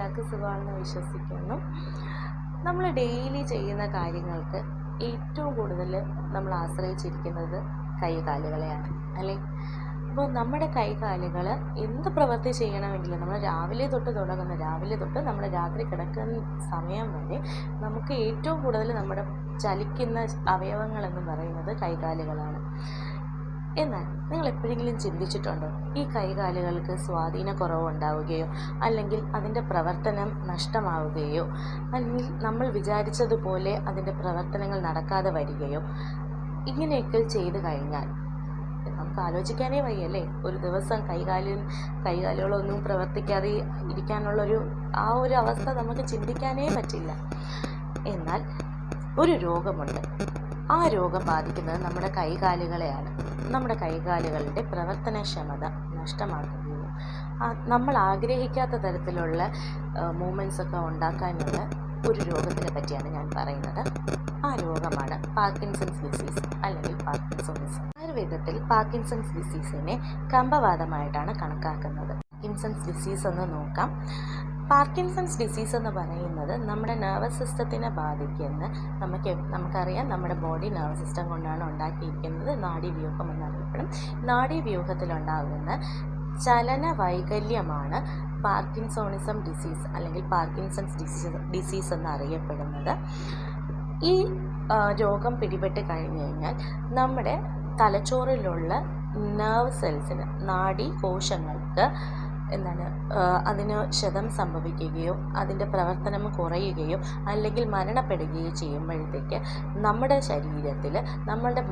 എല്ലാവർക്കും സുഖമാണെന്ന് വിശ്വസിക്കുന്നു. നമ്മൾ ഡെയിലി ചെയ്യുന്ന കാര്യങ്ങൾക്ക് ഏറ്റവും കൂടുതൽ നമ്മൾ ആശ്രയിച്ചിരിക്കുന്നത് കൈകാലുകളെയാണ് അല്ലേ? അപ്പോൾ നമ്മുടെ കൈകാലുകൾ എന്ത് പ്രവൃത്തി ചെയ്യണമെങ്കിലും നമ്മൾ രാവിലെ തൊട്ട് നമ്മൾ രാത്രി കിടക്കുന്ന സമയം വരെ നമുക്ക് ഏറ്റവും കൂടുതൽ നമ്മുടെ ചലിക്കുന്ന അവയവങ്ങളെന്ന് പറയുന്നത് കൈകാലുകളാണ്. എന്നാൽ നിങ്ങൾ എപ്പോഴെങ്കിലും ചിന്തിച്ചിട്ടുണ്ടോ ഈ കൈകാലുകൾക്ക് സ്വാധീനക്കുറവുണ്ടാവുകയോ അല്ലെങ്കിൽ അതിൻ്റെ പ്രവർത്തനം നഷ്ടമാവുകയോ അല്ലെങ്കിൽ നമ്മൾ വിചാരിച്ചതുപോലെ അതിൻ്റെ പ്രവർത്തനങ്ങൾ നടക്കാതെ വരികയോ ഇങ്ങനെയൊക്കെ ചെയ്തു കഴിഞ്ഞാൽ നമുക്ക് ആലോചിക്കാനേ വയ്യല്ലേ? ഒരു ദിവസം കൈകാലുകളൊന്നും പ്രവർത്തിക്കാതെ ഇരിക്കാനുള്ളൊരു ഒരു അവസ്ഥ നമുക്ക് ചിന്തിക്കാനേ പറ്റില്ല. എന്നാൽ ഒരു രോഗമുണ്ട്. ആ രോഗം ബാധിക്കുന്നത് നമ്മുടെ കൈകാലുകളെയാണ്. നമ്മുടെ കൈകാലുകളുടെ പ്രവർത്തനക്ഷമത നഷ്ടമാക്കുകയും നമ്മൾ ആഗ്രഹിക്കാത്ത തരത്തിലുള്ള മൂവ്മെൻറ്റ്സൊക്കെ ഉണ്ടാക്കാനുള്ള ഒരു രോഗത്തിനെ പറ്റിയാണ് ഞാൻ പറയുന്നത്. ആ രോഗമാണ് പാർക്കിൻസൺസ് ഡിസീസ് അല്ലെങ്കിൽ പാർക്കിൻസോണിസം. ആയുർവേദത്തിൽ പാർക്കിൻസൺസ് ഡിസീസിനെ കമ്പവാതമായിട്ടാണ് കണക്കാക്കുന്നത്. പാർക്കിൻസൺസ് ഡിസീസ് എന്ന് നോക്കാം. പാർക്കിൻസൺസ് ഡിസീസ് എന്ന് പറയുന്നത് നമ്മുടെ നെർവസ് സിസ്റ്റത്തിനെ ബാധിക്കുന്ന നമുക്കറിയാം നമ്മുടെ ബോഡി നെർവസ് സിസ്റ്റം കൊണ്ടാണ് ഉണ്ടാക്കിയിരിക്കുന്നത്. നാഡീവ്യൂഹം എന്നറിയപ്പെടും. നാഡീവ്യൂഹത്തിലുണ്ടാകുന്ന ചലന വൈകല്യമാണ് പാർക്കിൻസോണിസം ഡിസീസ് അല്ലെങ്കിൽ പാർക്കിൻസൺസ് ഡിസീസ് എന്നറിയപ്പെടുന്നത്. ഈ രോഗം പിടിപെട്ട് കഴിഞ്ഞ് കഴിഞ്ഞാൽ നമ്മുടെ തലച്ചോറിലുള്ള നെർവ് സെൽസിന് നാഡീകോശങ്ങൾക്ക് അതിന് ക്ഷതം സംഭവിക്കുകയോ അതിൻ്റെ പ്രവർത്തനം കുറയുകയോ അല്ലെങ്കിൽ മരണപ്പെടുകയോ ചെയ്യുമ്പോഴത്തേക്ക് നമ്മുടെ ശരീരത്തിൽ നമ്മളുടെ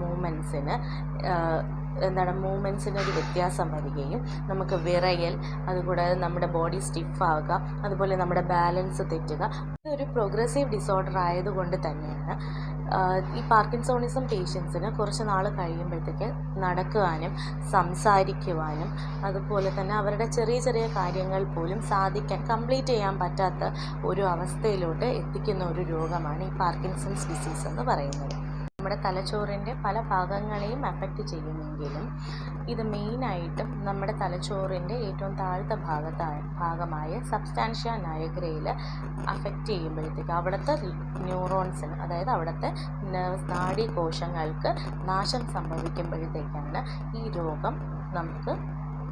മൂവ്മെൻറ്റ്സിനൊരു വ്യത്യാസം വരികയും നമുക്ക് വിറയൽ, അതുകൂടാതെ നമ്മുടെ ബോഡി സ്റ്റിഫാവുക, അതുപോലെ നമ്മുടെ ബാലൻസ് തെറ്റുക. ഇതൊരു പ്രോഗ്രസീവ് ഡിസോർഡർ ആയതുകൊണ്ട് തന്നെയാണ് ഈ പാർക്കിൻസോണിസം പേഷ്യൻസിന് കുറച്ച് നാൾ കഴിയുമ്പോഴത്തേക്ക് നടക്കുവാനും സംസാരിക്കുവാനും അതുപോലെ തന്നെ അവരുടെ ചെറിയ ചെറിയ കാര്യങ്ങൾ പോലും കംപ്ലീറ്റ് ചെയ്യാൻ പറ്റാത്ത ഒരു അവസ്ഥയിലോട്ട് എത്തിക്കുന്ന ഒരു രോഗമാണ് ഈ പാർക്കിൻസൺസ് ഡിസീസ് എന്ന് പറയുന്നത്. നമ്മുടെ തലച്ചോറിൻ്റെ പല ഭാഗങ്ങളെയും അഫക്റ്റ് ചെയ്യുമെങ്കിലും ഇത് മെയിനായിട്ടും നമ്മുടെ തലച്ചോറിൻ്റെ ഏറ്റവും താഴത്തെ ഭാഗമായ സബ്സ്റ്റാൻഷ്യ നയഗ്രയിൽ അഫക്റ്റ് ചെയ്യുമ്പോഴത്തേക്ക് അവിടുത്തെ ന്യൂറോൺസിന്, അതായത് അവിടുത്തെ നാഡീകോശങ്ങൾക്ക് നാശം സംഭവിക്കുമ്പോഴത്തേക്കാണ് ഈ രോഗം നമുക്ക്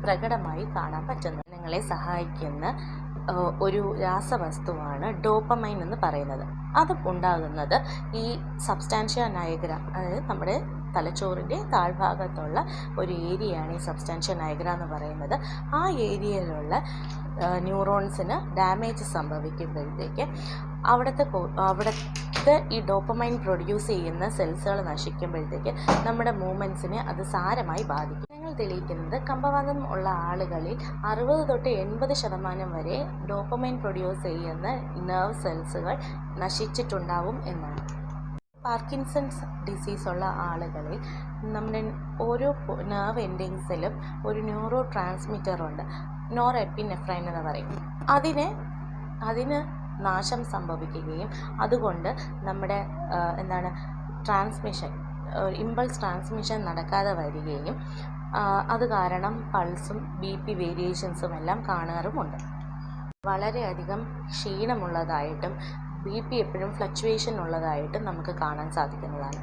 പ്രകടമായി കാണാൻ പറ്റുന്നത്. നിങ്ങളെ സഹായിക്കുന്ന ഒരു രാസവസ്തുവാണ് ഡോപ്പമൈൻ എന്ന് പറയുന്നത്. അത് ഉണ്ടാകുന്നത് ഈ സബ്സ്റ്റാൻഷ്യ നയഗ്ര, അതായത് നമ്മുടെ തലച്ചോറിൻ്റെ താഴ്ഭാഗത്തുള്ള ഒരു ഏരിയയാണ് ഈ സബ്സ്റ്റാൻഷ്യ നയഗ്ര എന്ന് പറയുന്നത്. ആ ഏരിയയിലുള്ള ന്യൂറോൺസിന് ഡാമേജ് സംഭവിക്കുമ്പോഴത്തേക്ക് അവിടുത്തെ ഈ ഡോപ്പമൈൻ പ്രൊഡ്യൂസ് ചെയ്യുന്ന സെൽസുകൾ നശിക്കുമ്പോഴത്തേക്ക് നമ്മുടെ മൂവ്മെൻറ്റ്സിനെ അത് സാരമായി ബാധിക്കും. ഞങ്ങൾ തെളിയിക്കുന്നത് കമ്പവാതം ഉള്ള ആളുകളിൽ 60-80% വരെ ഡോപ്പമൈൻ പ്രൊഡ്യൂസ് ചെയ്യുന്ന നെർവ് സെൽസുകൾ നശിച്ചിട്ടുണ്ടാവും എന്നാണ്. പാർക്കിൻസൺസ് ഡിസീസ് ഉള്ള ആളുകളിൽ നമ്മുടെ ഓരോ നെർവ് എൻഡിങ്സിലും ഒരു ന്യൂറോ ട്രാൻസ്മിറ്റർ ഉണ്ട്, നോർ എപ്പിനെഫ്രൈൻ എന്ന് പറയും. അതിന് നാശം സംഭവിക്കുകയും അതുകൊണ്ട് നമ്മുടെ ഇമ്പൾസ് ട്രാൻസ്മിഷൻ നടക്കാതെ വരികയും അത് കാരണം പൾസും BP വേരിയേഷൻസും എല്ലാം കാണാറുമുണ്ട്. വളരെയധികം ക്ഷീണമുള്ളതായിട്ടും BP എപ്പോഴും ഫ്ലക്ച്വേഷൻ ഉള്ളതായിട്ടും നമുക്ക് കാണാൻ സാധിക്കുന്നതാണ്.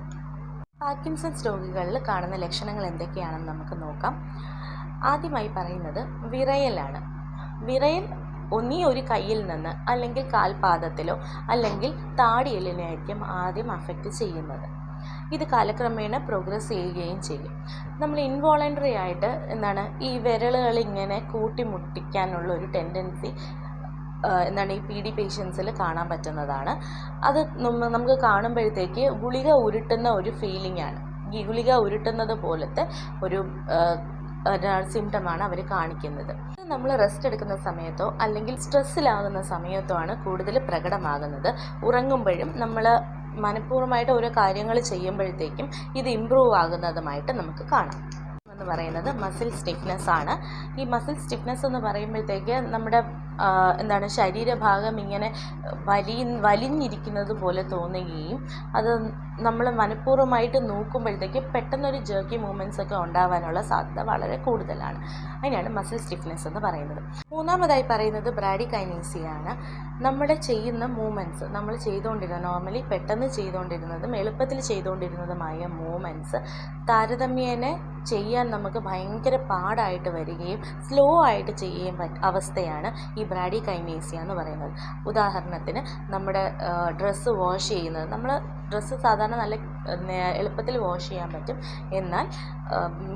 പാർക്കിൻസൺസ് രോഗികളിൽ കാണുന്ന ലക്ഷണങ്ങൾ എന്തൊക്കെയാണെന്ന് നമുക്ക് നോക്കാം. ആദ്യമായി പറയുന്നത് വിറയലാണ്. വിറയൽ ഒന്നീ ഒരു കയ്യിൽ നിന്ന് അല്ലെങ്കിൽ കാൽപാദത്തിലോ അല്ലെങ്കിൽ താടിയെല്ലിനായിരിക്കും ആദ്യം അഫക്റ്റ് ചെയ്യുന്നത്. ഇത് കാലക്രമേണ പ്രോഗ്രസ് ചെയ്യുകയും ചെയ്യും. നമ്മൾ ഇൻവോളണ്ടറി ആയിട്ട് ഈ വിരലുകൾ ഇങ്ങനെ കൂട്ടിമുട്ടിക്കാനുള്ള ഒരു ടെൻഡൻസി ഈ PD പേഷ്യൻസിൽ കാണാൻ പറ്റുന്നതാണ്. അത് നമുക്ക് കാണുമ്പോഴത്തേക്ക് ഗുളിക ഉരുട്ടുന്ന ഒരു ഫീലിംഗ് ആണ്. ഈ ഗുളിക ഉരുട്ടുന്നത് പോലത്തെ ഒരു സിംറ്റമാണ് അവർ കാണിക്കുന്നത്. നമ്മൾ റെസ്റ്റ് എടുക്കുന്ന സമയത്തോ അല്ലെങ്കിൽ സ്ട്രെസ്സിലാകുന്ന സമയത്തോ ആണ് കൂടുതൽ പ്രകടമാകുന്നത്. ഉറങ്ങുമ്പോഴും നമ്മൾ മനഃപൂർവ്വമായിട്ട് ഓരോ കാര്യങ്ങൾ ചെയ്യുമ്പോഴത്തേക്കും ഇത് ഇമ്പ്രൂവ് ആകുന്നതുമായിട്ട് നമുക്ക് കാണാം. എന്ന് പറയുന്നത് മസിൽ സ്റ്റിഫ്നെസ് ആണ്. ഈ മസിൽ സ്റ്റിഫ്നെസ് എന്ന് പറയുമ്പോഴത്തേക്ക് നമ്മുടെ എന്താണ് ശരീരഭാഗം ഇങ്ങനെ വലിഞ്ഞിരിക്കുന്നത് പോലെ തോന്നുകയും അത് നമ്മൾ മനഃപൂർവ്വമായിട്ട് നോക്കുമ്പോഴത്തേക്ക് പെട്ടെന്നൊരു ജേർക്കി മൂവ്മെൻറ്റ്സ് ഒക്കെ ഉണ്ടാവാനുള്ള സാധ്യത വളരെ കൂടുതലാണ്. അതിനാണ് മസിൽ സ്റ്റിഫ്നെസ് എന്ന് പറയുന്നത്. മൂന്നാമതായി പറയുന്നത് ബ്രാഡിക്കൈനീസിയാണ്. നമ്മുടെ ചെയ്യുന്ന മൂവ്മെൻറ്റ്സ് നമ്മൾ നോർമലി പെട്ടെന്ന് ചെയ്തുകൊണ്ടിരുന്നതും എളുപ്പത്തിൽ ചെയ്തുകൊണ്ടിരുന്നതുമായ മൂവ്മെൻറ്റ്സ് താരതമ്യേന ചെയ്യാൻ നമുക്ക് ഭയങ്കര പാടായിട്ട് വരികയും സ്ലോ ആയിട്ട് ചെയ്യുകയും അവസ്ഥയാണ് ഈ ബ്രാഡിക്കൈനീസിയ എന്ന് പറയുന്നത്. ഉദാഹരണത്തിന് നമ്മുടെ ഡ്രസ്സ് വാഷ് ചെയ്യുന്നത്, നമ്മൾ ഡ്രസ്സ് സാധാരണ നല്ല എളുപ്പത്തിൽ വാഷ് ചെയ്യാൻ പറ്റും. എന്നാൽ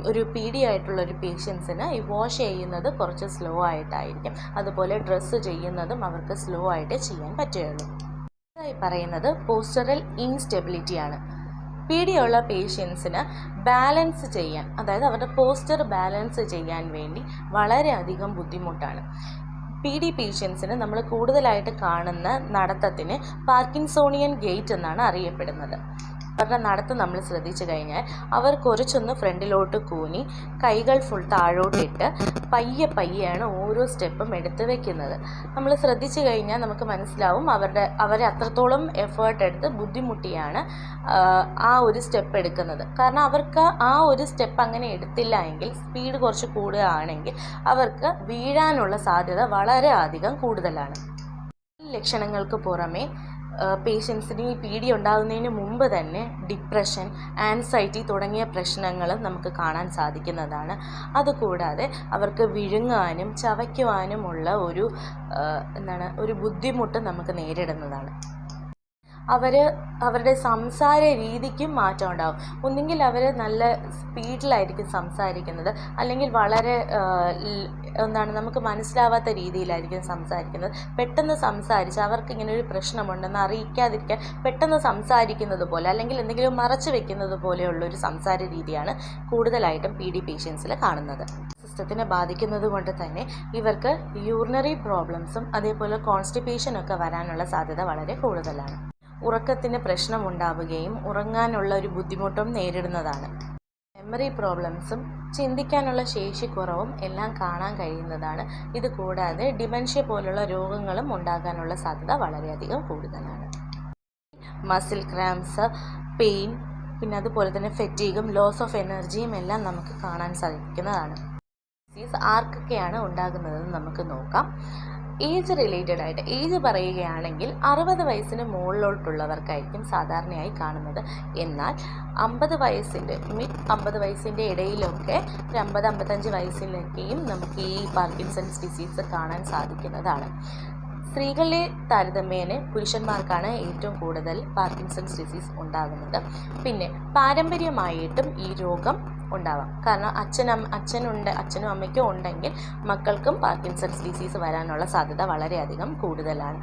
ഒരു PD ആയിട്ടുള്ളൊരു പേഷ്യൻസിന് ഈ വാഷ് ചെയ്യുന്നത് കുറച്ച് സ്ലോ ആയിട്ടായിരിക്കും. അതുപോലെ ഡ്രസ്സ് ചെയ്യുന്നതും അവർക്ക് സ്ലോ ആയിട്ട് ചെയ്യാൻ പറ്റുകയുള്ളൂ. ഇതായി പറയുന്നത് പോസ്ചറൽ ഇൻസ്റ്റെബിലിറ്റിയാണ്. PD ഉള്ള പേഷ്യൻസിന് ബാലൻസ് ചെയ്യാൻ, അതായത് അവരുടെ പോസ്ചർ ബാലൻസ് ചെയ്യാൻ വേണ്ടി വളരെയധികം ബുദ്ധിമുട്ടാണ്. PD പേഷ്യൻസിന് നമ്മൾ കൂടുതലായിട്ട് കാണുന്ന നടത്തത്തിന് പാർക്കിൻസോണിയൻ ഗെയ്റ്റ് എന്നാണ് അറിയപ്പെടുന്നത്. അവരുടെ നടത്തം നമ്മൾ ശ്രദ്ധിച്ചു കഴിഞ്ഞാൽ അവർ കുറച്ചൊന്ന് ഫ്രണ്ടിലോട്ട് കൂനി കൈകൾ ഫുൾ താഴോട്ടിട്ട് പയ്യെയാണ് ഓരോ സ്റ്റെപ്പും എടുത്ത് വെക്കുന്നത്. നമ്മൾ ശ്രദ്ധിച്ചു കഴിഞ്ഞാൽ നമുക്ക് മനസ്സിലാവും അവരെ അത്രത്തോളം എഫേർട്ട് എടുത്ത് ബുദ്ധിമുട്ടിയാണ് ആ ഒരു സ്റ്റെപ്പ് എടുക്കുന്നത്. കാരണം അവർക്ക് ആ ഒരു സ്റ്റെപ്പ് അങ്ങനെ എടുത്തില്ല എങ്കിൽ, സ്പീഡ് കുറച്ച് കൂടുകയാണെങ്കിൽ അവർക്ക് വീഴാനുള്ള സാധ്യത വളരെ അധികം കൂടുതലാണ്. ലക്ഷണങ്ങൾക്ക് പുറമെ പേഷ്യൻസിന് ഈ PD ഉണ്ടാകുന്നതിന് മുമ്പ് തന്നെ ഡിപ്രഷൻ, ആൻസൈറ്റി തുടങ്ങിയ പ്രശ്നങ്ങൾ നമുക്ക് കാണാൻ സാധിക്കുന്നതാണ്. അതുകൂടാതെ അവർക്ക് വിഴുങ്ങാനും ചവയ്ക്കുവാനുമുള്ള ഒരു ബുദ്ധിമുട്ട് നമുക്ക് നേരിടുന്നതാണ്. അവരുടെ സംസാര രീതിക്കും മാറ്റം ഉണ്ടാകും. ഒന്നുകിൽ അവർ നല്ല സ്പീഡിലായിരിക്കും സംസാരിക്കുന്നത്, അല്ലെങ്കിൽ വളരെ നമുക്ക് മനസ്സിലാവാത്ത രീതിയിലായിരിക്കും സംസാരിക്കുന്നത്. പെട്ടെന്ന് സംസാരിച്ച് അവർക്ക് ഇങ്ങനെ ഒരു പ്രശ്നമുണ്ടെന്ന് അറിയിക്കാതിരിക്കാൻ പെട്ടെന്ന് സംസാരിക്കുന്നത് പോലെ, അല്ലെങ്കിൽ എന്തെങ്കിലും മറച്ചു വെക്കുന്നത് പോലെയുള്ളൊരു സംസാര രീതിയാണ് കൂടുതലായിട്ടും PD പേഷ്യൻസിൽ കാണുന്നത്. സിസ്റ്റത്തിനെ ബാധിക്കുന്നത് കൊണ്ട് തന്നെ ഇവർക്ക് യൂറിനറി പ്രോബ്ലംസും അതേപോലെ കോൺസ്റ്റിപ്പേഷനൊക്കെ വരാനുള്ള സാധ്യത വളരെ കൂടുതലാണ്. ഉറക്കത്തിന് പ്രശ്നമുണ്ടാവുകയും ഉറങ്ങാനുള്ള ഒരു ബുദ്ധിമുട്ടും നേരിടുന്നതാണ്. മെമ്മറി പ്രോബ്ലംസും ചിന്തിക്കാനുള്ള ശേഷിക്കുറവും എല്ലാം കാണാൻ കഴിയുന്നതാണ്. ഇത് കൂടാതെ ഡിമെൻഷ്യ പോലുള്ള രോഗങ്ങളും ഉണ്ടാകാനുള്ള സാധ്യത വളരെയധികം കൂടുതലാണ്. മസിൽ ക്രാംസ്, പെയിൻ, പിന്നെ അതുപോലെ തന്നെ ഫെറ്റീഗും ലോസ് ഓഫ് എനർജിയും എല്ലാം നമുക്ക് കാണാൻ സാധിക്കുന്നതാണ്. ഡിസീസ് ആർക്കൊക്കെയാണ് ഉണ്ടാകുന്നതെന്ന് നമുക്ക് നോക്കാം. ഏജ് റിലേറ്റഡ് ആയിട്ട് ഏജ് പറയുകയാണെങ്കിൽ 60 വയസ്സിന് മുകളിലോട്ടുള്ളവർക്കായിരിക്കും സാധാരണയായി കാണുന്നത്. എന്നാൽ 50 വയസ്സിൻ്റെ ഇടയിലൊക്കെ 50-55 വയസ്സിലൊക്കെയും നമുക്ക് ഈ പാർക്കിൻസൺസ് ഡിസീസ് കാണാൻ സാധിക്കുന്നതാണ്. സ്ത്രീകളിലെ താരതമ്യേന പുരുഷന്മാർക്കാണ് ഏറ്റവും കൂടുതൽ പാർക്കിൻസൺസ് ഡിസീസ് ഉണ്ടാകുന്നത്. പിന്നെ പാരമ്പര്യമായിട്ടും ഈ രോഗം ഉണ്ടാവാം. കാരണം അച്ഛനും അമ്മയ്ക്കും ഉണ്ടെങ്കിൽ മക്കൾക്കും പാർക്കിൻസൺസ് ഡിസീസ് വരാനുള്ള സാധ്യത വളരെയധികം കൂടുതലാണ്.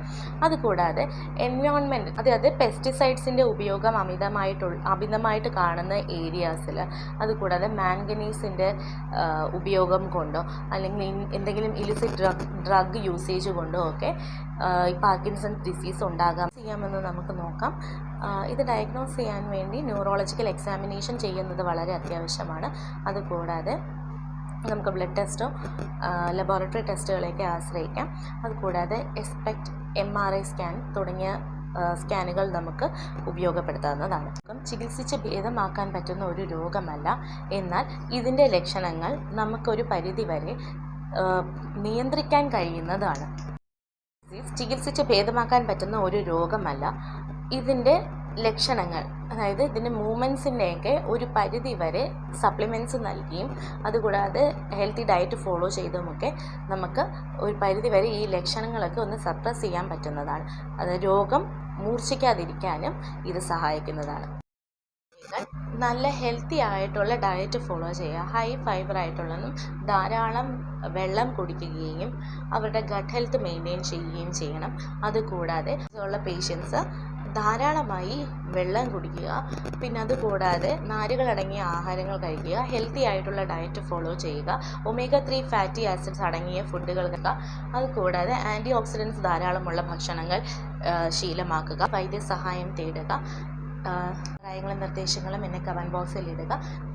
അതുകൂടാതെ എൻവയോൺമെൻറ്റ്, അതായത് പെസ്റ്റിസൈഡ്സിൻ്റെ ഉപയോഗം അമിതമായിട്ട് കാണുന്ന ഏരിയാസിൽ, അതുകൂടാതെ മാംഗനീസിൻ്റെ ഉപയോഗം കൊണ്ടോ അല്ലെങ്കിൽ എന്തെങ്കിലും ഇലിസിറ്റ് ഡ്രഗ് യൂസേജ് കൊണ്ടോ ഒക്കെ ഈ പാർക്കിൻസൺസ് ഡിസീസ് ചെയ്യാമെന്ന് നമുക്ക് നോക്കാം. ഇത് ഡയഗ്നോസ് ചെയ്യാൻ വേണ്ടി ന്യൂറോളജിക്കൽ എക്സാമിനേഷൻ ചെയ്യുന്നത് വളരെ അത്യാവശ്യമാണ്. അതുകൂടാതെ നമുക്ക് ബ്ലഡ് ടെസ്റ്റോ ലബോറട്ടറി ടെസ്റ്റുകളെയൊക്കെ ആശ്രയിക്കാം. അതുകൂടാതെ എസ്പെക്റ്റ്, MRI സ്കാൻ തുടങ്ങിയ സ്കാനുകൾ നമുക്ക് ഉപയോഗപ്പെടുത്താവുന്നതാണ്. ചികിത്സിച്ച് ഭേദമാക്കാൻ പറ്റുന്ന ഒരു രോഗമല്ല, എന്നാൽ ഇതിൻ്റെ ലക്ഷണങ്ങൾ നമുക്കൊരു പരിധിവരെ നിയന്ത്രിക്കാൻ കഴിയുന്നതാണ്. ചികിത്സിച്ച് ഭേദമാക്കാൻ പറ്റുന്ന ഒരു രോഗമല്ല. ഇതിൻ്റെ ലക്ഷണങ്ങൾ, അതായത് ഇതിൻ്റെ മൂവ്മെൻറ്റ്സിൻ്റെയൊക്കെ ഒരു പരിധി വരെ സപ്ലിമെൻറ്റ്സ് നൽകിയും അതുകൂടാതെ ഹെൽത്തി ഡയറ്റ് ഫോളോ ചെയ്തുമൊക്കെ നമുക്ക് ഒരു പരിധി വരെ ഈ ലക്ഷണങ്ങളൊക്കെ ഒന്ന് സപ്രസ് ചെയ്യാൻ പറ്റുന്നതാണ്. അത് രോഗം മൂർച്ഛിക്കാതിരിക്കാനും ഇത് സഹായിക്കുന്നതാണ്. നല്ല ഹെൽത്തി ആയിട്ടുള്ള ഡയറ്റ് ഫോളോ ചെയ്യുക, ഹൈ ഫൈബർ ആയിട്ടുള്ളതും ധാരാളം വെള്ളം കുടിക്കുകയും അവരുടെ ഗട്ട് ഹെൽത്ത് മെയിൻറ്റെയിൻ ചെയ്യുകയും ചെയ്യണം. അതുകൂടാതെ ഉള്ള പേഷ്യൻസ് ധാരാളമായി വെള്ളം കുടിക്കുക, പിന്നെ അതുകൂടാതെ നാരുകളടങ്ങിയ ആഹാരങ്ങൾ കഴിക്കുക, ഹെൽത്തി ആയിട്ടുള്ള ഡയറ്റ് ഫോളോ ചെയ്യുക, omega-3 ഫാറ്റി ആസിഡ്സ് അടങ്ങിയ ഫുഡുകൾ കഴിക്കുക, അതുകൂടാതെ ആൻറ്റി ഓക്സിഡൻറ്റ്സ് ധാരാളമുള്ള ഭക്ഷണങ്ങൾ ശീലമാക്കുക, വൈദ്യസഹായം തേടുക. അഭിപ്രായങ്ങളും നിർദ്ദേശങ്ങളും എന്നെ കമൻറ്റ് ബോക്സിൽ ഇടുക.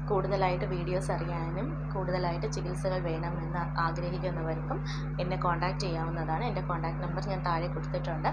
കൂടുതലായിട്ട് വീഡിയോസ് അറിയാനും കൂടുതലായിട്ട് ചികിത്സകൾ വേണമെന്ന് ആഗ്രഹിക്കുന്നവർക്കും എന്നെ കോൺടാക്റ്റ് ചെയ്യാവുന്നതാണ്. എൻ്റെ കോൺടാക്റ്റ് നമ്പർ ഞാൻ താഴെ കൊടുത്തിട്ടുണ്ട്.